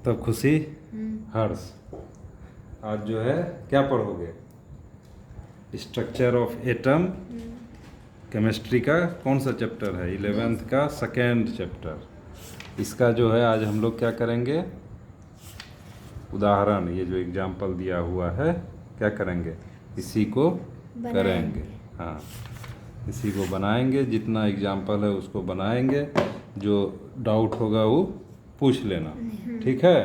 तब खुशी हर्ष। आज जो है क्या पढ़ोगे? स्ट्रक्चर ऑफ एटम, केमिस्ट्री का कौन सा चैप्टर है? 11th का सेकेंड चैप्टर। इसका जो है आज हम लोग क्या करेंगे? उदाहरण, ये जो एग्जाम्पल दिया हुआ है क्या करेंगे? इसी को करेंगे। हाँ, इसी को बनाएंगे। जितना एग्जाम्पल है उसको बनाएंगे। जो डाउट होगा वो पूछ लेना, ठीक है?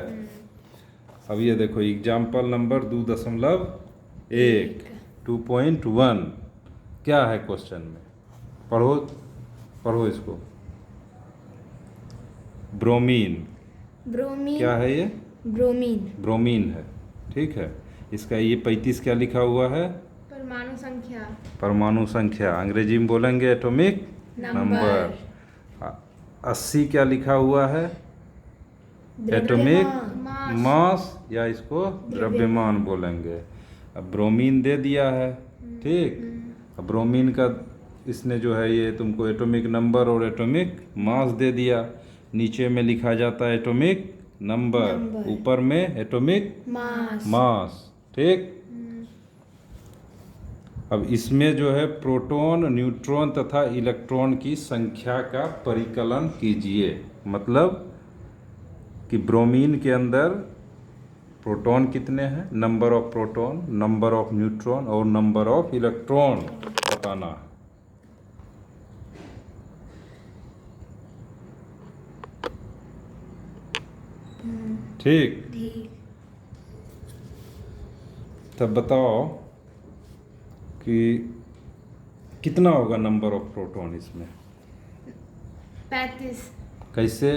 अब ये देखो एग्जाम्पल नंबर 2.1 2.1 क्या है क्वेश्चन में? पढ़ो इसको। ब्रोमीन। क्या है ये? ब्रोमीन है, ठीक है। इसका ये 35 क्या लिखा हुआ है? परमाणु संख्या। अंग्रेजी में बोलेंगे एटॉमिक नंबर। 80 क्या लिखा हुआ है? एटॉमिक मास, या इसको द्रव्यमान बोलेंगे। अब ब्रोमीन दे दिया है, ठीक। अब ब्रोमीन का इसने जो है ये तुमको एटॉमिक नंबर और एटॉमिक मास दे दिया। नीचे में लिखा जाता है एटॉमिक नंबर, ऊपर में एटॉमिक मास, ठीक। अब इसमें जो है प्रोटॉन, न्यूट्रॉन तथा इलेक्ट्रॉन की संख्या का परिकलन कीजिए। मतलब कि ब्रोमीन के अंदर प्रोटॉन कितने हैं, number of proton, number of neutron और नंबर ऑफ इलेक्ट्रॉन बताना है। ठीक। तब बताओ कि कितना होगा नंबर ऑफ प्रोटॉन इसमें? 35। कैसे?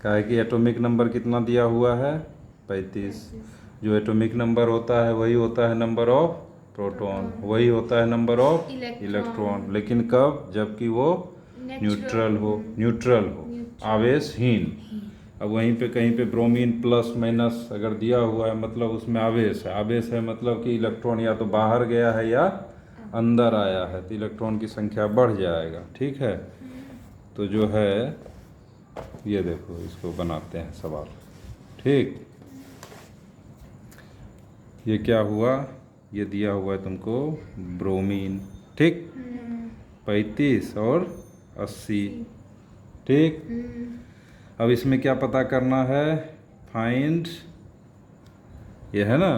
क्या है कि एटॉमिक नंबर कितना दिया हुआ है? 35। जो एटॉमिक नंबर होता है वही होता है नंबर ऑफ प्रोटॉन, वही होता है नंबर ऑफ इलेक्ट्रॉन। लेकिन कब? जबकि वो न्यूट्रल हो, आवेशहीन। अब वहीं पे कहीं पे ब्रोमीन प्लस माइनस अगर दिया हुआ है मतलब उसमें आवेश है। आवेश है मतलब कि इलेक्ट्रॉन या तो बाहर गया है या अंदर आया है, तो इलेक्ट्रॉन की संख्या बढ़ जाएगा, ठीक है। तो जो है ये देखो, इसको बनाते हैं सवाल, ठीक। ये क्या हुआ? ये दिया हुआ है तुमको ब्रोमीन, ठीक। 35 और 80, ठीक। अब इसमें क्या पता करना है? फाइंड, ये है ना,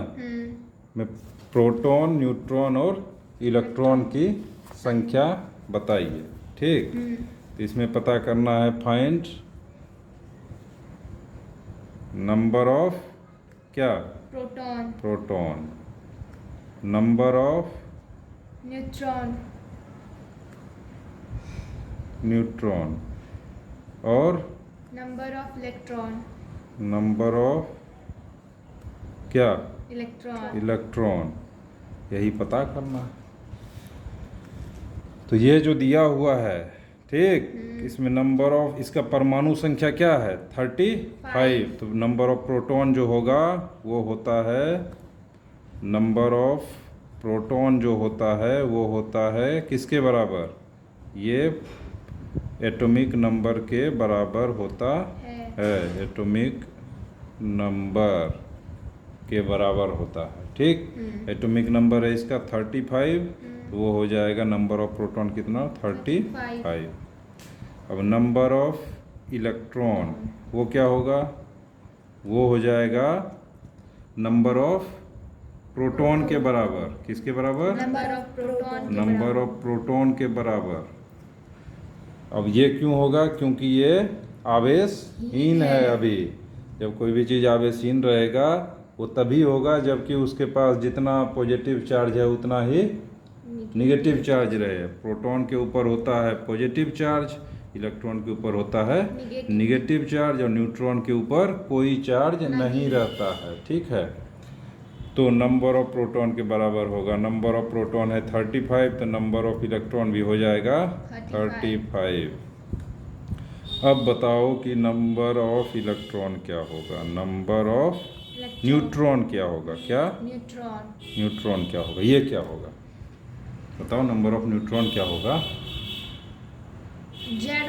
में प्रोटॉन, न्यूट्रॉन और इलेक्ट्रॉन की संख्या बताइए, ठीक। तो इसमें पता करना है फाइंड नंबर ऑफ क्या? प्रोटॉन, नंबर ऑफ न्यूट्रॉन और नंबर ऑफ क्या? इलेक्ट्रॉन। यही पता करना है। तो ये जो दिया हुआ है, ठीक, इसमें नंबर ऑफ, इसका परमाणु संख्या क्या है? 35। तो नंबर ऑफ प्रोटॉन जो होगा वो होता है, नंबर ऑफ प्रोटॉन जो होता है वो होता है किसके बराबर? ये एटॉमिक नंबर के बराबर होता है। एटॉमिक नंबर के बराबर होता है, ठीक। एटॉमिक नंबर है इसका 35, तो वो हो जाएगा नंबर ऑफ प्रोटॉन कितना? 35। अब नंबर ऑफ इलेक्ट्रॉन वो क्या होगा? वो हो जाएगा नंबर ऑफ प्रोटॉन के बराबर। किसके बराबर? नंबर ऑफ प्रोटॉन के बराबर। अब ये क्यों होगा? क्योंकि ये आवेशहीन है। अभी जब कोई भी चीज़ आवेशहीन रहेगा वो तभी होगा जबकि उसके पास जितना पॉजिटिव चार्ज है उतना ही निगेटिव चार्ज रहे। प्रोटॉन के ऊपर होता है पॉजिटिव चार्ज, इलेक्ट्रॉन के ऊपर होता है निगेटिव चार्ज, और न्यूट्रॉन के ऊपर कोई चार्ज नहीं रहता है, ठीक है। तो नंबर ऑफ प्रोटॉन के बराबर होगा, नंबर ऑफ प्रोटॉन है 35, तो नंबर ऑफ इलेक्ट्रॉन भी हो जाएगा 35। अब बताओ कि नंबर ऑफ इलेक्ट्रॉन क्या होगा? नंबर ऑफ न्यूट्रॉन क्या होगा? क्या? न्यूट्रॉन क्या होगा? ये क्या होगा बताओ? नंबर ऑफ न्यूट्रॉन क्या होगा? Z-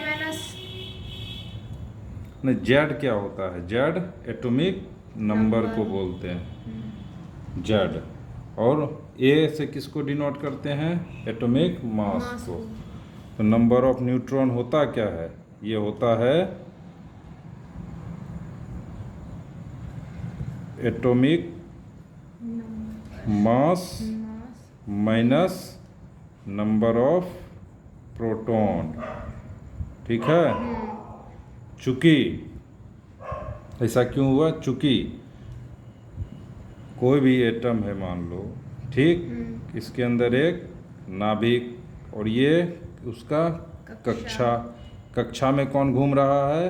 नहीं, जेड क्या होता है? जेड एटॉमिक नंबर को बोलते हैं, जेड। और ए से किसको डिनोट करते हैं? एटॉमिक मास को। तो नंबर ऑफ न्यूट्रॉन होता क्या है? ये होता है atomic mass minus number of proton. ठीक है? चूंकि ऐसा क्यों हुआ? चूंकि कोई भी एटम है मान लो, ठीक, इसके अंदर एक नाभिक और ये उसका कक्षा में कौन घूम रहा है?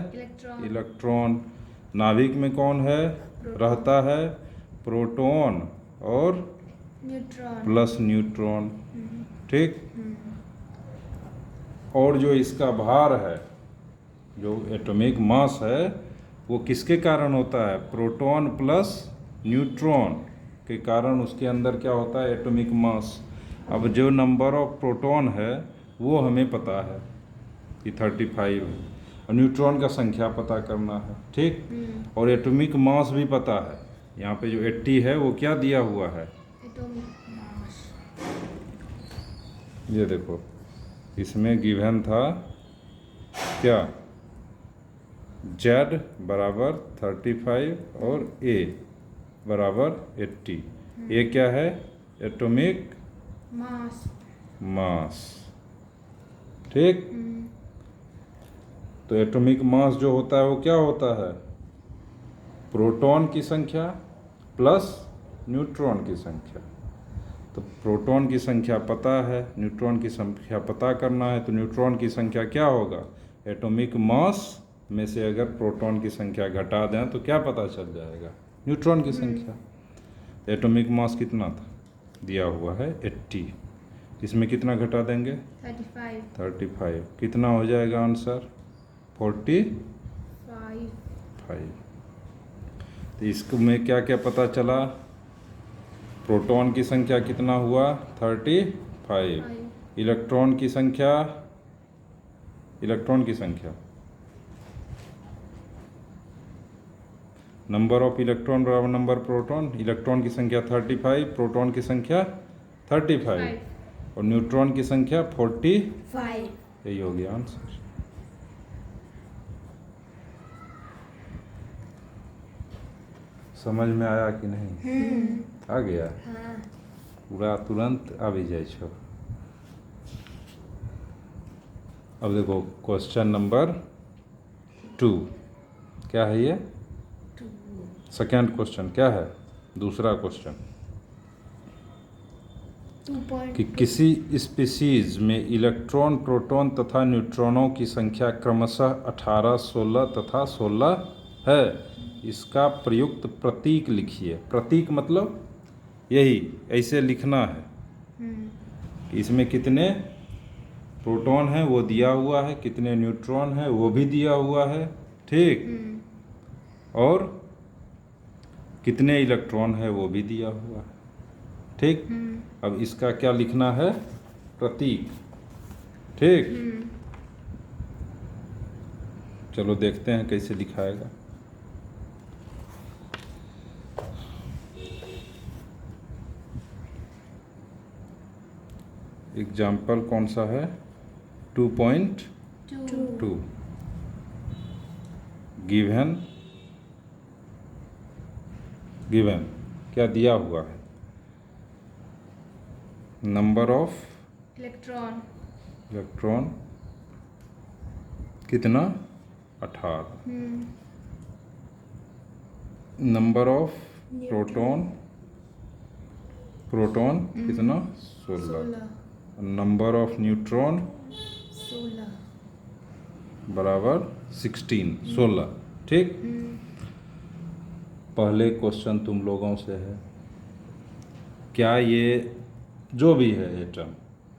इलेक्ट्रॉन। नाभिक में कौन है? रहता है प्रोटॉन और प्लस न्यूट्रॉन। ठीक। और जो इसका भार है, जो एटॉमिक मास है, वो किसके कारण होता है? प्रोटॉन प्लस न्यूट्रॉन के कारण उसके अंदर क्या होता है? Atomic mass. अब जो नंबर ऑफ प्रोटॉन है वो हमें पता है कि 35 है, और न्यूट्रॉन का संख्या पता करना है। ठीक। और एटॉमिक मास भी पता है। यहाँ पे जो 80 है वो क्या दिया हुआ है? Atomic mass. ये देखो, इसमें गिवन था क्या? Z बराबर 35 और A बराबर 80। ये क्या है? Atomic mass. ठीक। तो एटॉमिक मास जो होता है वो क्या होता है? प्रोटॉन की संख्या प्लस न्यूट्रॉन की संख्या। तो प्रोटॉन की संख्या पता है, न्यूट्रॉन की संख्या पता करना है, तो न्यूट्रॉन की संख्या क्या होगा? एटॉमिक मास में से अगर प्रोटॉन की संख्या घटा दें तो क्या पता चल जाएगा? न्यूट्रॉन की संख्या। एटॉमिक मास कितना था? दिया हुआ है 80। इसमें कितना घटा देंगे? 35। कितना हो जाएगा आंसर? 45। तो इसको में क्या क्या पता चला? प्रोटॉन की संख्या कितना हुआ? 35। इलेक्ट्रॉन की संख्या नंबर ऑफ इलेक्ट्रॉन बराबर नंबर प्रोटॉन। इलेक्ट्रॉन की संख्या 35, प्रोटॉन की संख्या 35 और न्यूट्रॉन की संख्या 45। यही हो गया आंसर। समझ में आया कि नहीं? आ गया? पूरा तुरंत आ भी जाए छो। अब देखो क्वेश्चन नंबर 2 क्या है? ये सेकेंड क्वेश्चन क्या है? दूसरा क्वेश्चन कि किसी स्पीशीज में इलेक्ट्रॉन, प्रोटॉन तथा न्यूट्रॉनों की संख्या क्रमशः 18, 16 तथा 16 है। इसका प्रयुक्त प्रतीक लिखिए। प्रतीक मतलब यही ऐसे लिखना है कि इसमें कितने प्रोटॉन है वो दिया हुआ है, कितने न्यूट्रॉन है वो भी दिया हुआ है। ठीक। और कितने इलेक्ट्रॉन है वो भी दिया हुआ है। ठीक। अब इसका क्या लिखना है? प्रतीक। ठीक। चलो देखते हैं कैसे लिखाएगा। एग्जाम्पल कौन सा है? 2.2 गिवन क्या दिया हुआ है? नंबर ऑफ इलेक्ट्रॉन कितना? 18। नंबर ऑफ प्रोटॉन कितना? 16। नंबर ऑफ न्यूट्रॉन 16 बराबर 16। ठीक। पहले क्वेश्चन तुम लोगों से है, क्या ये जो भी है एटम,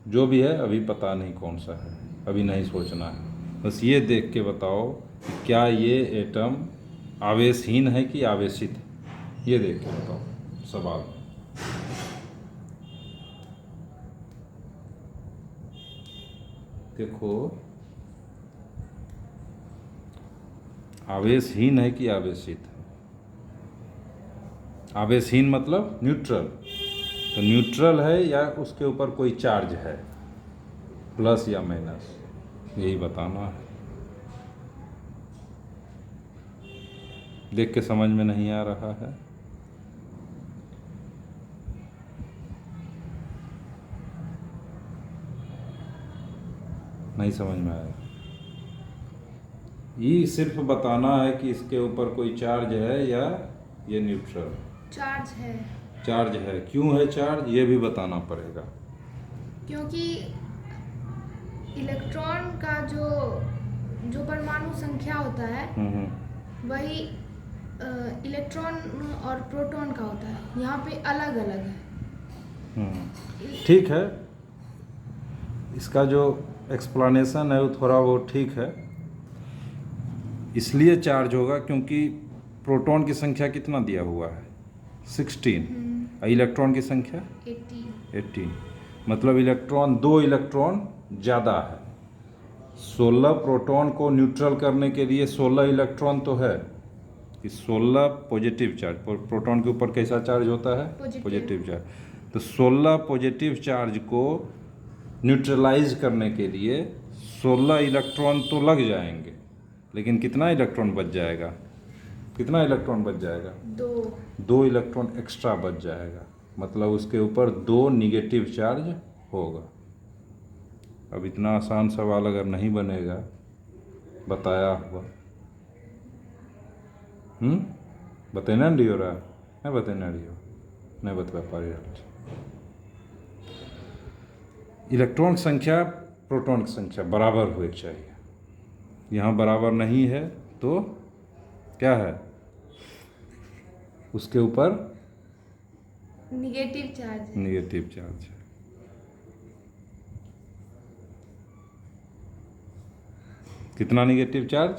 जो भी है, अभी पता नहीं कौन सा है, अभी नहीं सोचना है, बस ये देख के बताओ कि क्या ये एटम आवेशहीन है कि आवेशित है? ये देख के बताओ सवाल। देखो आवेशहीन है कि आवेशित है? आवेशहीन मतलब न्यूट्रल। तो न्यूट्रल है या उसके ऊपर कोई चार्ज है, प्लस या माइनस, यही बताना है। देख के समझ में नहीं आ रहा है? नहीं समझ में आया? ये सिर्फ बताना है कि इसके ऊपर कोई चार्ज है या ये न्यूट्रल। चार्ज है, चार्ज है, क्यों है चार्ज ये भी बताना पड़ेगा। क्योंकि इलेक्ट्रॉन का जो जो परमाणु संख्या होता है वही इलेक्ट्रॉन और प्रोटॉन का होता है, यहाँ पे अलग अलग है। ठीक है, इसका जो एक्सप्लेनेशन है वो थोड़ा वो ठीक है। इसलिए चार्ज होगा क्योंकि प्रोटॉन की संख्या कितना दिया हुआ है, 16, और इलेक्ट्रॉन की संख्या 18। मतलब इलेक्ट्रॉन, 2 इलेक्ट्रॉन ज़्यादा है। 16 प्रोटॉन को न्यूट्रल करने के लिए 16 इलेक्ट्रॉन तो है कि 16 पॉजिटिव चार्ज। प्रोटॉन के ऊपर कैसा चार्ज होता है, पॉजिटिव चार्ज। तो 16 पॉजिटिव चार्ज को न्यूट्रलाइज करने के लिए 16 इलेक्ट्रॉन तो लग जाएंगे, लेकिन कितना इलेक्ट्रॉन बच जाएगा, कितना इलेक्ट्रॉन बच जाएगा, 2 इलेक्ट्रॉन एक्स्ट्रा बच जाएगा। मतलब उसके ऊपर 2 निगेटिव चार्ज होगा। अब इतना आसान सवाल अगर नहीं बनेगा बताया हुआ, बतेना नहीं हो रहा, नहीं बतेना रही हो, नहीं बता पा रही। इलेक्ट्रॉन की संख्या प्रोटॉन की संख्या बराबर होनी चाहिए। यहाँ बराबर नहीं है तो क्या है, उसके ऊपर निगेटिव चार्ज है। निगेटिव चार्ज है। कितना निगेटिव चार्ज,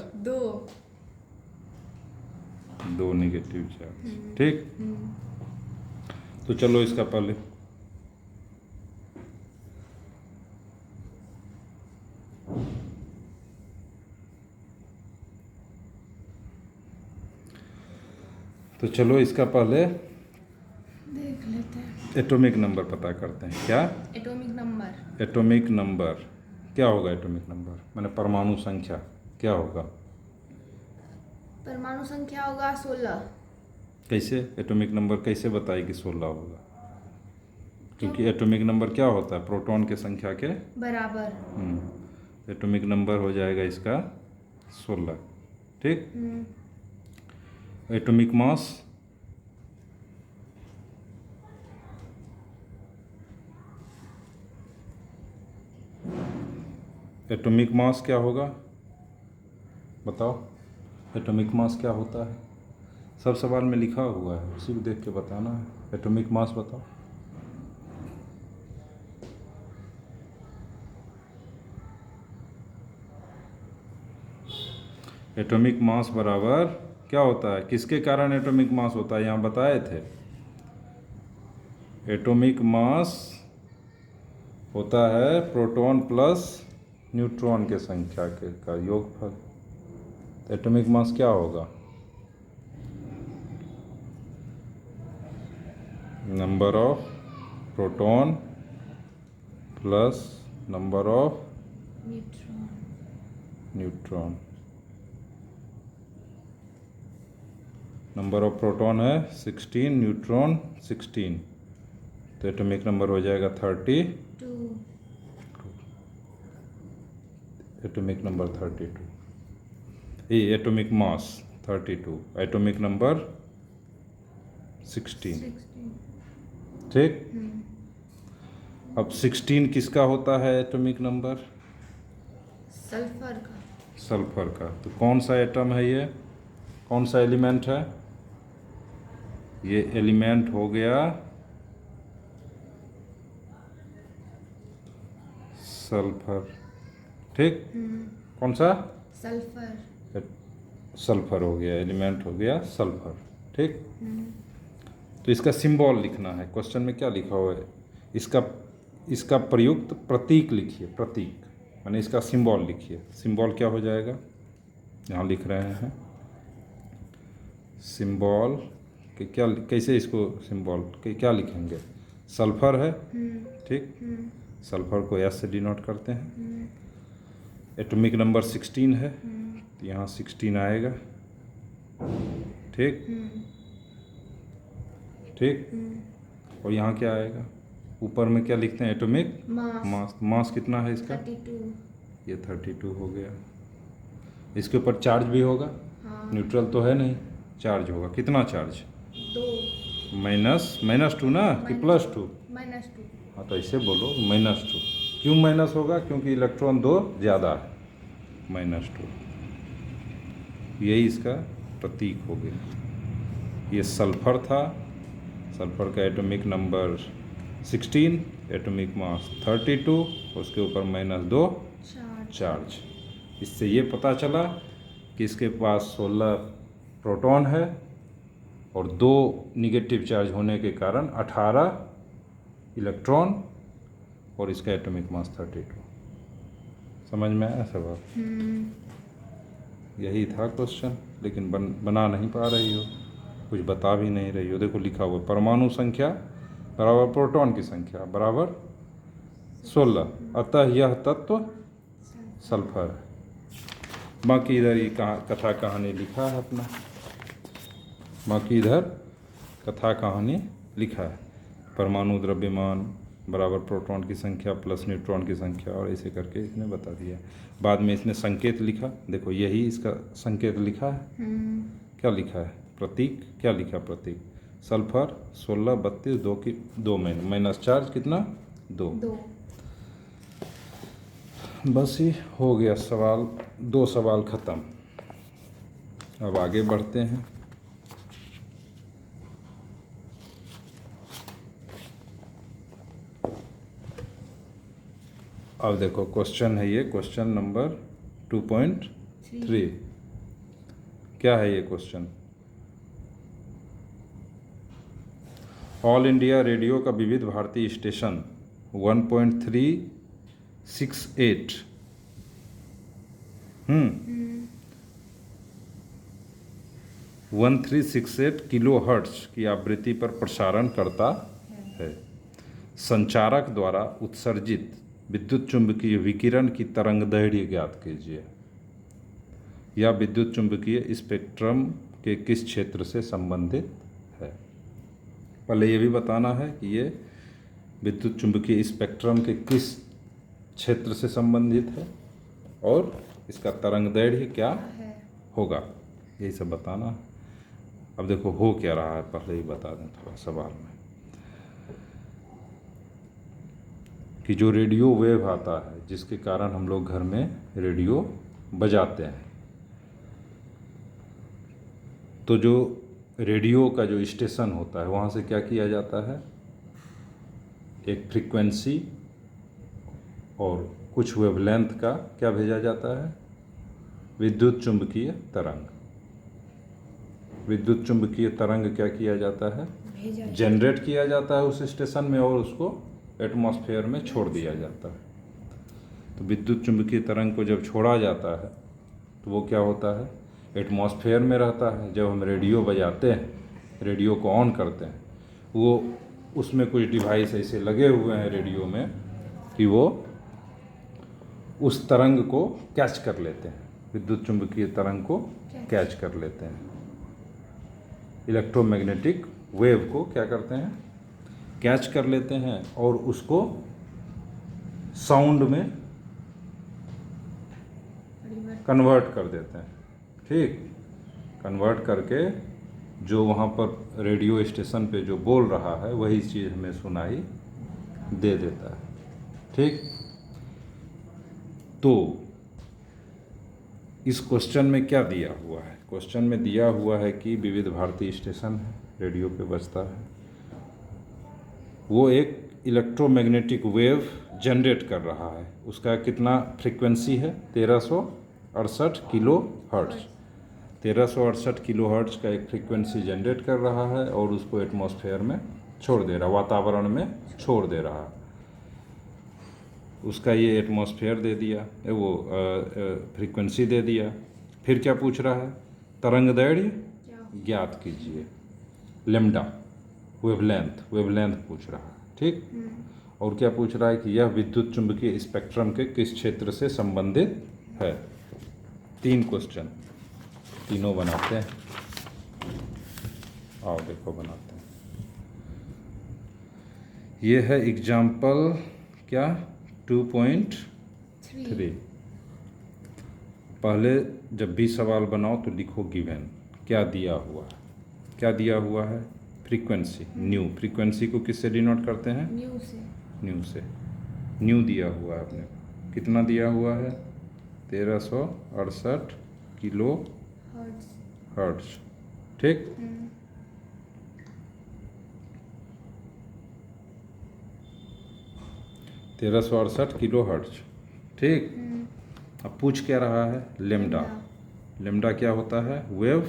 2 निगेटिव चार्ज। ठीक, तो चलो इसका पहले देख लेते हैं। एटॉमिक नंबर पता करते हैं। क्या एटॉमिक नंबर, एटॉमिक नंबर क्या होगा, एटॉमिक नंबर मैंने परमाणु संख्या क्या होगा, परमाणु संख्या होगा 16। कैसे एटॉमिक नंबर कैसे बताए कि 16 होगा, क्योंकि एटॉमिक नंबर क्या होता है, प्रोटॉन के संख्या के बराबर। एटॉमिक नंबर हो जाएगा इसका 16। ठीक, एटॉमिक मास, एटॉमिक मास क्या होगा बताओ, एटॉमिक मास क्या होता है, सब सवाल में लिखा हुआ है, उसी को देख के बताना है। एटॉमिक मास बताओ। एटॉमिक मास बराबर क्या होता है, किसके कारण एटॉमिक मास होता है, यहाँ बताए थे। एटॉमिक मास होता है प्रोटॉन प्लस न्यूट्रॉन के संख्या के का योगफल। तो एटॉमिक मास क्या होगा, number of proton plus number of neutron. Number of proton है 16, न्यूट्रॉन 16, तो एटॉमिक नंबर हो जाएगा 32। एटॉमिक नंबर 32, ये एटॉमिक मास 32, एटॉमिक नंबर 16। ठीक, अब 16 किसका होता है एटॉमिक नंबर, सल्फर का। सल्फर का। तो कौन सा एटम है ये, कौन सा एलिमेंट है, ये एलिमेंट हो गया सल्फर। ठीक, कौन सा, सल्फर। सल्फर हो गया, एलिमेंट हो गया सल्फर। ठीक, तो इसका सिंबल लिखना है, क्वेश्चन में क्या लिखा हुआ है, इसका प्रयुक्त प्रतीक लिखिए, प्रतीक माने इसका सिंबल लिखिए। सिंबल क्या हो जाएगा, यहाँ लिख रहे हैं सिंबल कि क्या, कैसे इसको सिंबल के क्या लिखेंगे? सल्फर है, ठीक, सल्फर को एस से डिनोट करते हैं। एटॉमिक नंबर 16 है, तो यहाँ 16 आएगा, ठीक, ठीक। और यहाँ क्या आएगा? ऊपर में क्या लिखते हैं? Atomic mass. मास कितना है इसका? 32। ये 32 हो गया। इसके ऊपर चार्ज भी होगा? हाँ। न्यूट्रल तो है नहीं, चार्ज होगा। कितना चार्ज? 2। -2 ना कि +2? -2। हाँ, तो ऐसे बोलो -2। क्यों माइनस होगा? क्योंकि इलेक्ट्रॉन 2 ज़्यादा है, -2। यही इसका प्रतीक हो गया। ये सल्फर था, सल्फर का एटॉमिक नंबर 16, एटॉमिक मास 32, उसके ऊपर -2 चार्ज। इससे ये पता चला कि इसके पास 16 प्रोटॉन है और 2 निगेटिव चार्ज होने के कारण 18 इलेक्ट्रॉन, और इसका एटॉमिक मास 32। समझ में आया सब? यही था क्वेश्चन, लेकिन बना नहीं पा रही हो, कुछ बता भी नहीं रही हो। देखो लिखा हुआ परमाणु संख्या बराबर प्रोटॉन की संख्या बराबर 16, अतः यह तत्व सल्फर है। बाकी इधर ये कथा कहानी लिखा है अपना, बाकी इधर कथा कहानी लिखा है। परमाणु द्रव्यमान बराबर प्रोटॉन की संख्या प्लस न्यूट्रॉन की संख्या, और ऐसे करके इसने बता दिया। बाद में इसने संकेत लिखा, देखो यही इसका संकेत लिखा है। क्या लिखा है? प्रतीक। क्या लिखा प्रतीक? सल्फर 16, 32, 2 की 2 में माइनस चार्ज कितना? 2। बस ही हो गया सवाल, 2 सवाल ख़त्म। अब आगे बढ़ते हैं। अब देखो क्वेश्चन है ये, क्वेश्चन नंबर 2.3। क्या है ये क्वेश्चन? ऑल इंडिया रेडियो का विविध भारती स्टेशन 1.368 1368 किलो हर्ट्ज की आवृत्ति पर प्रसारण करता है। संचारक द्वारा उत्सर्जित विद्युत चुंबकीय विकिरण की तरंगदैर्घ्य ज्ञात कीजिए। यह विद्युत चुंबकीय स्पेक्ट्रम के किस क्षेत्र से संबंधित है? पहले ये भी बताना है कि ये विद्युत चुंबकीय स्पेक्ट्रम के किस क्षेत्र से संबंधित है और इसका तरंगदैर्घ्य क्या होगा, यही सब बताना। अब देखो हो क्या रहा है, पहले ही बता दें थोड़ा सवाल में, कि जो रेडियो वेव आता है जिसके कारण हम लोग घर में रेडियो बजाते हैं, तो जो रेडियो का जो स्टेशन होता है वहाँ से क्या किया जाता है? एक फ्रीक्वेंसी और कुछ वेवलेंथ का क्या भेजा जाता है? विद्युत चुंबकीय तरंग। विद्युत चुंबकीय तरंग क्या किया जाता है? जनरेट किया जाता है उस स्टेशन में और उसको एटमॉस्फेयर में छोड़ दिया जाता है। तो विद्युत चुंबकीय तरंग को जब छोड़ा जाता है तो वो क्या होता है? एटमॉस्फेयर में रहता है। जब हम रेडियो बजाते हैं, रेडियो को ऑन करते हैं, वो उसमें कुछ डिवाइस ऐसे लगे हुए हैं रेडियो में कि वो उस तरंग को कैच कर लेते हैं, विद्युत चुंबकीय तरंग को कैच कर लेते हैं। इलेक्ट्रोमैग्नेटिक वेव को क्या करते हैं? कैच कर लेते हैं और उसको साउंड में कन्वर्ट कर देते हैं। ठीक, कन्वर्ट करके जो वहाँ पर रेडियो स्टेशन पे जो बोल रहा है वही चीज़ हमें सुनाई दे देता है। ठीक, तो इस क्वेश्चन में क्या दिया हुआ है? क्वेश्चन में दिया हुआ है कि विविध भारती स्टेशन है, रेडियो पे बजता है, वो एक इलेक्ट्रोमैग्नेटिक वेव जनरेट कर रहा है। उसका कितना फ्रीक्वेंसी है? 1368 किलो हर्ट्ज। 1368 किलो हर्ट्ज का एक फ्रीक्वेंसी जनरेट कर रहा है और उसको एटमॉस्फेयर में छोड़ दे रहा, वातावरण में छोड़ दे रहा। उसका ये एटमॉस्फेयर दे दिया, वो फ्रीक्वेंसी दे दिया। फिर क्या पूछ रहा है? तरंगदैर्घ्य ज्ञात कीजिए। लेम्डा वेवलेंथ पूछ रहा है, ठीक। और क्या पूछ रहा है कि यह विद्युत चुंबकीय स्पेक्ट्रम के किस क्षेत्र से संबंधित है। 3 क्वेश्चन, तीनों बनाते हैं। आओ देखो बनाते हैं। ये है एग्जाम्पल क्या 2.3। पहले जब भी सवाल बनाओ तो लिखो गिवन, क्या दिया हुआ है। क्या दिया हुआ है? Frequency new. फ्रीक्वेंसी को किससे डिनोट करते हैं? न्यू से। न्यू दिया हुआ है आपने, कितना दिया हुआ है? 1368 किलो हर्ट्ज, ठीक। 1368 किलो हर्ट्ज, ठीक। अब पूछ क्या रहा है? लेम्डा। लेम्डा क्या होता है? वेव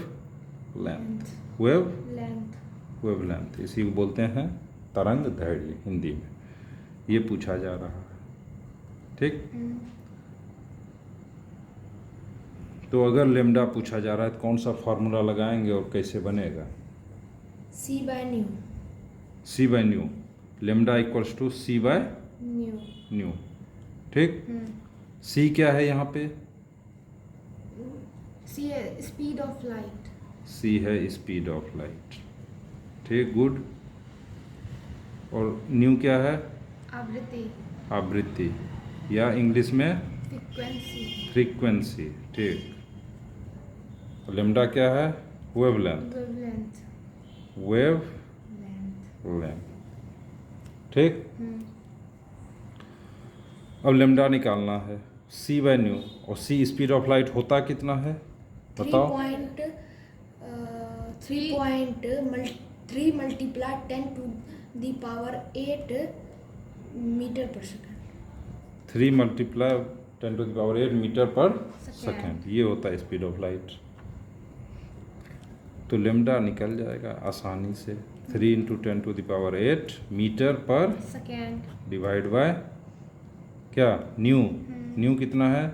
लेंथ, इसी को बोलते हैं तरंग दैर्घ्य हिंदी में। ये पूछा जा रहा है, ठीक। तो अगर लेम्डा पूछा जा रहा है तो कौन सा फॉर्मूला लगाएंगे और कैसे बनेगा? C by nu। C by nu. Lambda equals to C by nu, ठीक। सी क्या है यहाँ पे? C है स्पीड ऑफ लाइट। सी है स्पीड ऑफ लाइट, ठीक, गुड। और न्यू क्या है? आवृत्ति या इंग्लिश में फ्रीक्वेंसी, ठीक। लेम्डा क्या है? वेवलेंथ, ठीक। अब लेम्डा निकालना है, सी बाय न्यू। और सी स्पीड ऑफ लाइट होता कितना है बताओ? 3 multiply 10 to the power 8 metre पर second. 3 multiply 10 to the power 8 metre पर सेकंड, ये होता है स्पीड ऑफ लाइट। तो लेम्डा निकल जाएगा आसानी से। 3 into 10 to the power 8 metre पर सेकंड डिवाइड बाय क्या? न्यू कितना है?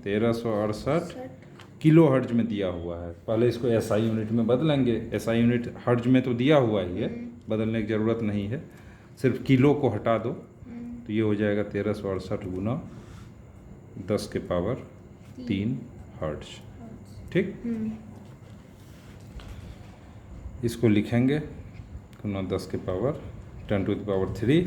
1368 किलो हर्ट्ज में दिया हुआ है। पहले इसको एसआई यूनिट में बदलेंगे। एसआई यूनिट हर्ट्ज में तो दिया हुआ ही है, बदलने की ज़रूरत नहीं है, सिर्फ किलो को हटा दो तो ये हो जाएगा 1368 गुना 10 के पावर 3 हर्ट्ज, ठीक। इसको लिखेंगे गुना 10 के पावर 10 टू द पावर 3।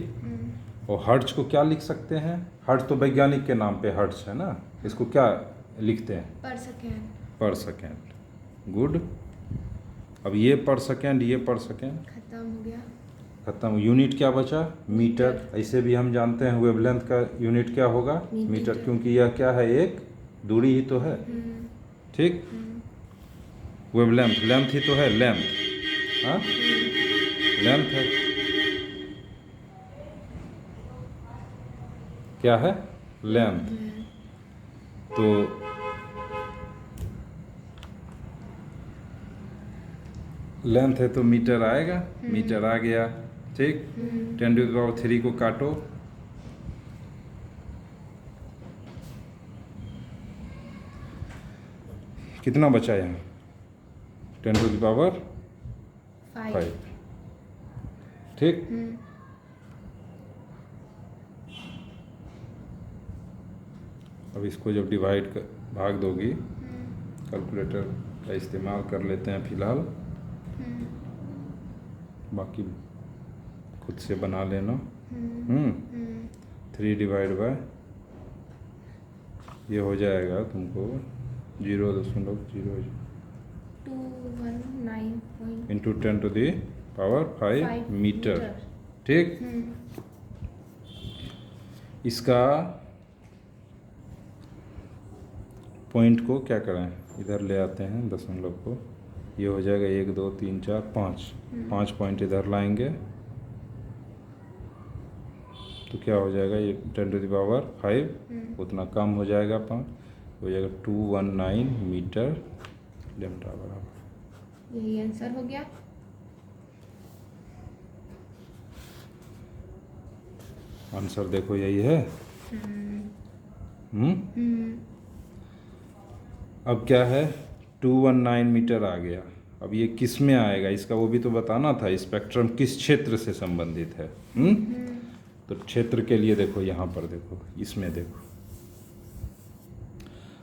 और हर्ट्ज को क्या लिख सकते हैं? हर्ट्ज तो वैज्ञानिक के नाम पे हर्ट्ज है ना, इसको क्या लिखते हैं? पर सेकेंड, गुड। अब ये पर सेकेंड, ये पर सेकेंड खत्म हो गया, खत्म। यूनिट क्या बचा? मीटर। ऐसे भी हम जानते हैं वेवलेंथ का यूनिट क्या होगा? मीटर, क्योंकि यह क्या है? एक दूरी ही तो है, ठीक। वेवलेंथ लेंथ ही तो है, लेंथ, हाँ लेंथ है। क्या है? लेंथ। तो लेंथ है तो मीटर आएगा, मीटर आ गया, ठीक। 10 टू द पावर 3 को काटो, कितना बचा यहाँ? 10 टू द पावर 5, ठीक। अब इसको जब डिवाइड कर भाग दोगी, कैलकुलेटर का इस्तेमाल कर लेते हैं फिलहाल, बाकी खुद से बना लेना। 3 डिवाइड बाय ये हो जाएगा तुमको 0.0 into 10 to the power 5 metre, ठीक। इसका पॉइंट को क्या करें? इधर ले आते हैं दशमलव को, ये हो जाएगा 1 2 3 4 5 पॉइंट इधर लाएंगे तो क्या हो जाएगा? ये 10 टू द पावर 5 उतना कम हो जाएगा, 5 हो जाएगा 219 मीटर लेम्डा बराबर। यही आंसर हो गया। आंसर देखो यही है। अब क्या है? 219 मीटर आ गया। अब ये किस में आएगा इसका वो भी तो बताना था, स्पेक्ट्रम किस क्षेत्र से संबंधित है। तो क्षेत्र के लिए देखो यहाँ पर देखो, इसमें देखो।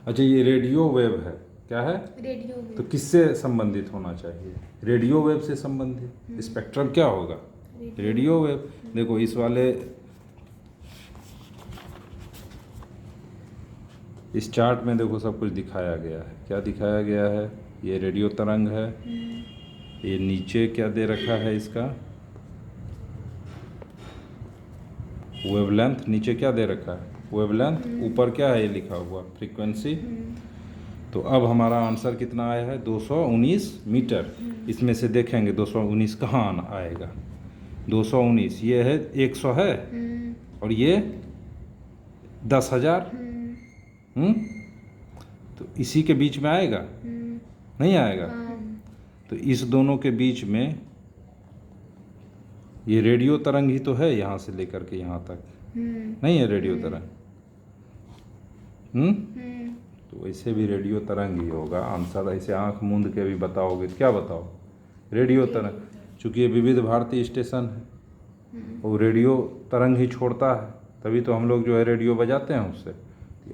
अच्छा ये रेडियो वेव है, क्या है? Radio wave. तो किससे संबंधित होना चाहिए? रेडियो वेव से संबंधित। स्पेक्ट्रम क्या होगा? Radio wave. देखो इस वाले इस चार्ट में देखो सब कुछ दिखाया गया है। क्या दिखाया गया है? ये रेडियो तरंग है। ये नीचे क्या दे रखा है इसका? वेवलेंथ। नीचे क्या दे रखा है? वेवलेंथ। ऊपर क्या है ये लिखा हुआ? फ्रीक्वेंसी। तो अब हमारा आंसर कितना आया है? 219 मीटर। इसमें से देखेंगे 219 कहाँ आएगा? 219 ये है, 100 है और ये 10,000। तो इसी के बीच में आएगा? नहीं आएगा। तो इस दोनों के बीच में ये रेडियो तरंग ही तो है, यहाँ से लेकर के यहाँ तक। नहीं है रेडियो तरंग? तो वैसे भी रेडियो तरंग ही होगा आंसर। ऐसे आंख मूंद के भी बताओगे तो क्या बताओ? रेडियो तरंग। चूँकि ये विविध भारती स्टेशन है और रेडियो तरंग ही छोड़ता है, तभी तो हम लोग जो है रेडियो बजाते हैं उससे।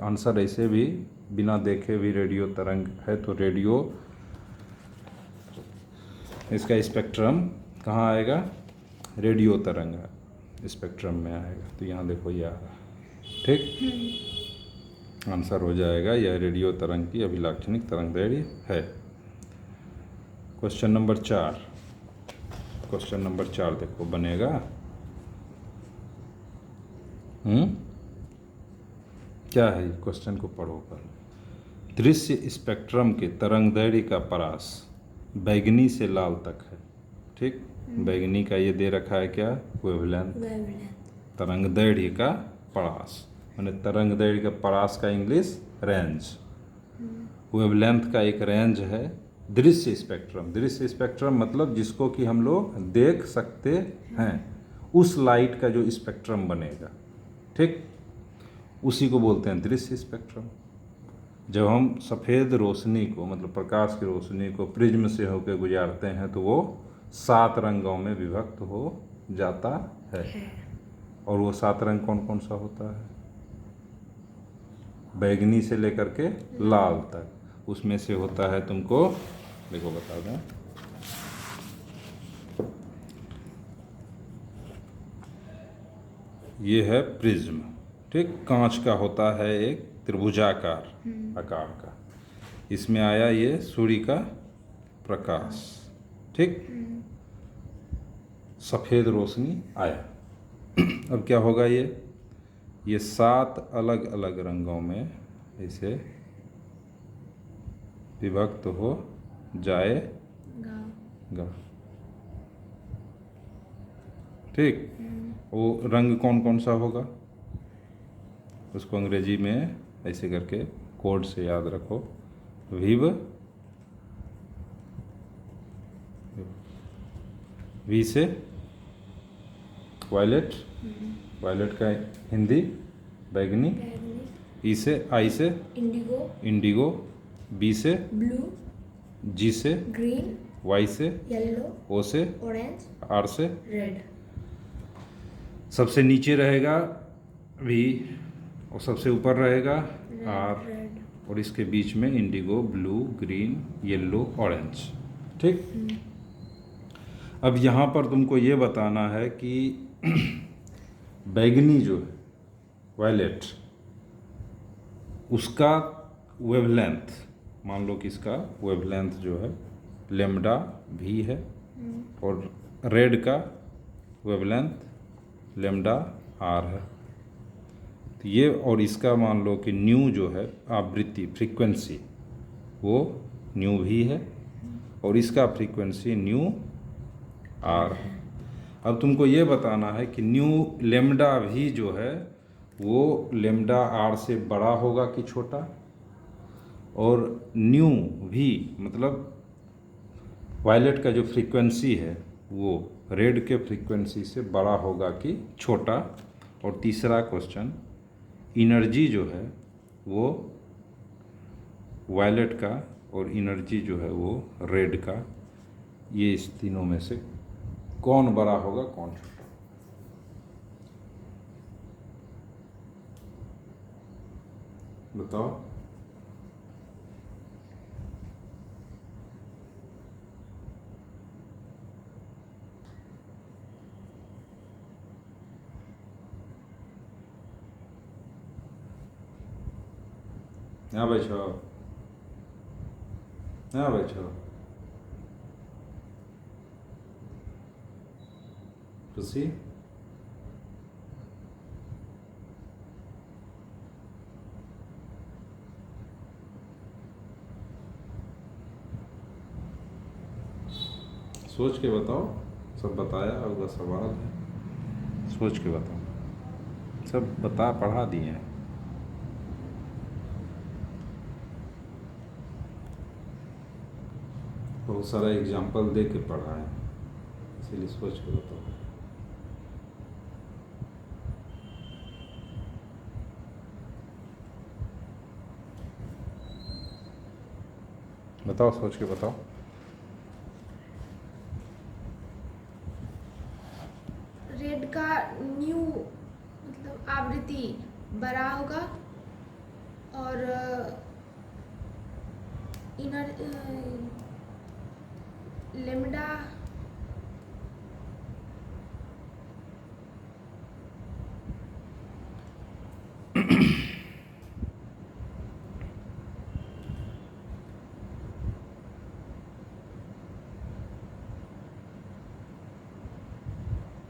आंसर ऐसे भी बिना देखे भी रेडियो तरंग है। तो रेडियो, इसका स्पेक्ट्रम कहाँ आएगा? रेडियो तरंग है स्पेक्ट्रम में आएगा। तो यहाँ देखो ये आ रहा है। ठीक, आंसर हो जाएगा यह रेडियो तरंग की अभिलाक्षणिक तरंगदैर्घ्य है। Question number 4। क्वेश्चन नंबर 4 देखो बनेगा। क्या है क्वेश्चन को पढ़ो पर। दृश्य स्पेक्ट्रम के तरंगदैर्घ्य का परास बैगनी से लाल तक है। ठीक, बैगनी का ये दे रखा है क्या? वेवलेंथ। तरंगदैर्घ्य का परास माने तरंगदैर्घ्य का परास का इंग्लिश रेंज। वेवलेंथ का एक रेंज है। दृश्य स्पेक्ट्रम, दृश्य स्पेक्ट्रम मतलब जिसको कि हम लोग देख सकते हैं, उस लाइट का जो स्पेक्ट्रम बनेगा, ठीक, उसी को बोलते हैं दृश्य स्पेक्ट्रम। जब हम सफ़ेद रोशनी को मतलब प्रकाश की रोशनी को प्रिज्म से होकर गुजारते हैं तो वो 7 रंगों में विभक्त हो जाता है। और वो 7 रंग कौन कौन सा होता है? बैगनी से लेकर के लाल तक। उसमें से होता है, तुमको देखो बता दें, ये है प्रिज्म। ठीक, कांच का होता है एक त्रिभुजाकार आकार का। इसमें आया ये सूर्य का प्रकाश। ठीक, सफ़ेद रोशनी आया। अब क्या होगा? ये 7 अलग अलग रंगों में इसे विभक्त हो जाएगा। ठीक, वो रंग कौन कौन सा होगा उसको अंग्रेजी में ऐसे करके कोड से याद रखो। विव, वी से वायलेट, वायलेट का हिंदी बैगनी। ई से, आई से इंडिगो, इंडिगो। बी से ब्लू, जी से ग्रीन, वाई से येलो, ओ से ऑरेंज, आर से। रेड। सबसे नीचे रहेगा वी और सबसे ऊपर रहेगा आर, रेड। और इसके बीच में Indigo, blue, green, yellow, orange. ठीक, अब यहाँ पर तुमको ये बताना है कि बैगनी जो है वायलेट, उसका वेवलेंथ, मान लो कि इसका वेवलेंथ जो है लेम्डा भी है, और रेड का वेवलेंथ लेम्डा आर है। तो ये, और इसका मान लो कि न्यू जो है आवृत्ति फ्रीक्वेंसी वो न्यू भी है, और इसका फ्रीक्वेंसी न्यू आर है। अब तुमको ये बताना है कि न्यू लेम्डा भी जो है वो लेम्डा आर से बड़ा होगा कि छोटा, और न्यू भी मतलब वायलेट का जो फ्रीक्वेंसी है वो रेड के फ्रीक्वेंसी से बड़ा होगा कि छोटा। और तीसरा क्वेश्चन, एनर्जी जो है वो वायलेट का और एनर्जी जो है वो रेड का ये इस तीनों में से कौन बड़ा होगा कौन छोटा? बताओ। यहाँ बैठो, यहाँ बैठो। खुशी, सोच के बताओ। सब बताया होगा, सवाल है, सोच के बताओ। सब बता पढ़ा दिए हैं। बहुत सारा एग्जाम्पल दे के पढ़ा है, इसीलिए सोच के बताओ। बताओ, सोच के बताओ। रेड का न्यू मतलब आवृत्ति बड़ा होगा और इनर लेमडा